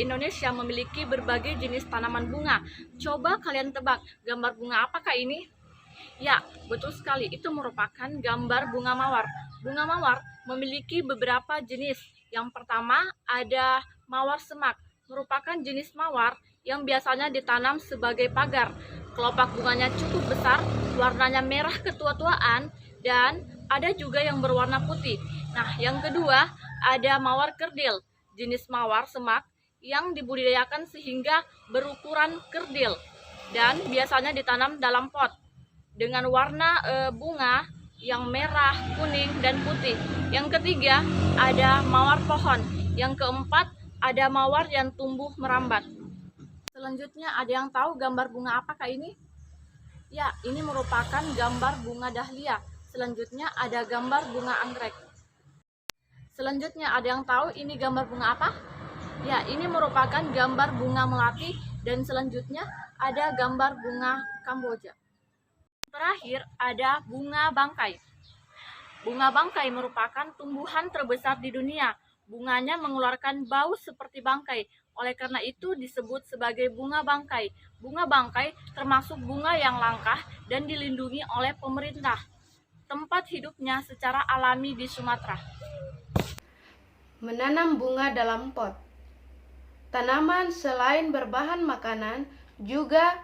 Indonesia memiliki berbagai jenis tanaman bunga. Coba kalian tebak, gambar bunga apakah ini? Ya, betul sekali. Itu merupakan gambar bunga mawar. Bunga mawar memiliki beberapa jenis. Yang pertama ada mawar semak, merupakan jenis mawar yang biasanya ditanam sebagai pagar. Kelopak bunganya cukup besar, warnanya merah ketua-tuaan, dan ada juga yang berwarna putih. Nah, yang kedua ada mawar kerdil, jenis mawar semak yang dibudidayakan sehingga berukuran kerdil dan biasanya ditanam dalam pot dengan warna bunga yang merah, kuning, dan putih. Yang ketiga ada mawar pohon. Yang keempat ada mawar yang tumbuh merambat. Selanjutnya ada yang tahu gambar bunga apakah ini? Ya, ini merupakan gambar bunga dahlia. Selanjutnya ada gambar bunga anggrek. Selanjutnya ada yang tahu ini gambar bunga apa? Ya, ini merupakan gambar bunga melati, dan selanjutnya ada gambar bunga kamboja. Terakhir ada bunga bangkai. Bunga bangkai merupakan tumbuhan terbesar di dunia. Bunganya mengeluarkan bau seperti bangkai. Oleh karena itu disebut sebagai bunga bangkai. Bunga bangkai termasuk bunga yang langka dan dilindungi oleh pemerintah. Tempat hidupnya secara alami di Sumatera. Menanam bunga dalam pot. Tanaman selain berbahan makanan juga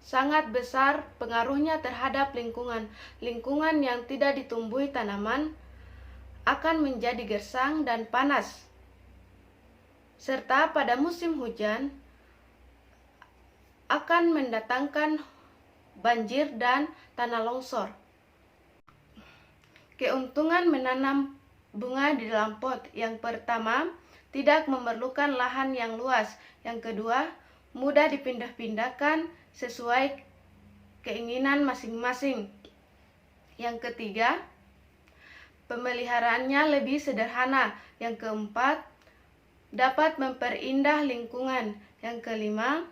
sangat besar pengaruhnya terhadap lingkungan. Lingkungan yang tidak ditumbuhi tanaman akan menjadi gersang dan panas. Serta pada musim hujan akan mendatangkan banjir dan tanah longsor. Keuntungan menanam bunga di dalam pot. Yang pertama, tidak memerlukan lahan yang luas. Yang kedua, mudah dipindah-pindahkan sesuai keinginan masing-masing. Yang ketiga, pemeliharaannya lebih sederhana. Yang keempat, dapat memperindah lingkungan. Yang kelima,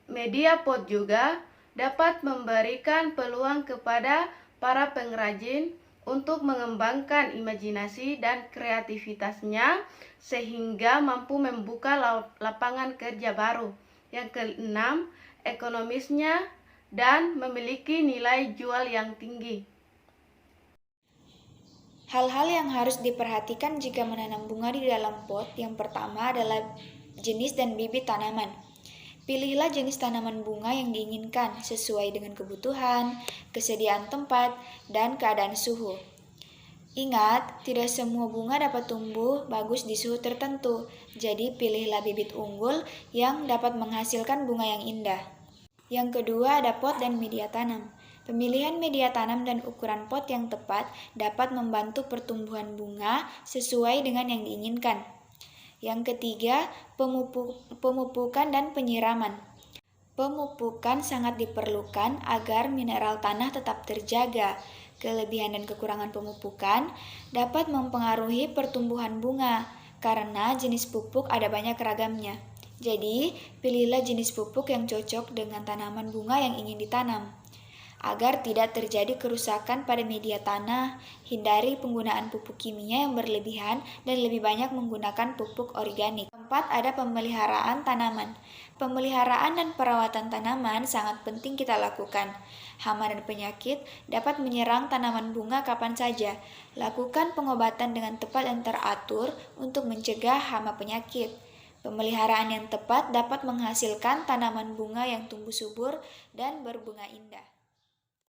media pot juga dapat memberikan peluang kepada para pengrajin untuk mengembangkan imajinasi dan kreativitasnya sehingga mampu membuka lapangan kerja baru. Yang keenam, ekonomisnya dan memiliki nilai jual yang tinggi. Hal-hal yang harus diperhatikan jika menanam bunga di dalam pot, yang pertama adalah jenis dan bibit tanaman. Pilihlah jenis tanaman bunga yang diinginkan sesuai dengan kebutuhan, kesediaan tempat, dan keadaan suhu. Ingat, tidak semua bunga dapat tumbuh bagus di suhu tertentu, jadi pilihlah bibit unggul yang dapat menghasilkan bunga yang indah. Yang kedua ada pot dan media tanam. Pemilihan media tanam dan ukuran pot yang tepat dapat membantu pertumbuhan bunga sesuai dengan yang diinginkan. Yang ketiga, pemupukan dan penyiraman. Pemupukan sangat diperlukan agar mineral tanah tetap terjaga. Kelebihan dan kekurangan pemupukan dapat mempengaruhi pertumbuhan bunga, karena jenis pupuk ada banyak ragamnya. Jadi, pilihlah jenis pupuk yang cocok dengan tanaman bunga yang ingin ditanam. Agar tidak terjadi kerusakan pada media tanah, hindari penggunaan pupuk kimia yang berlebihan dan lebih banyak menggunakan pupuk organik. Keempat, ada pemeliharaan tanaman. Pemeliharaan dan perawatan tanaman sangat penting kita lakukan. Hama dan penyakit dapat menyerang tanaman bunga kapan saja. Lakukan pengobatan dengan tepat dan teratur untuk mencegah hama penyakit. Pemeliharaan yang tepat dapat menghasilkan tanaman bunga yang tumbuh subur dan berbunga indah.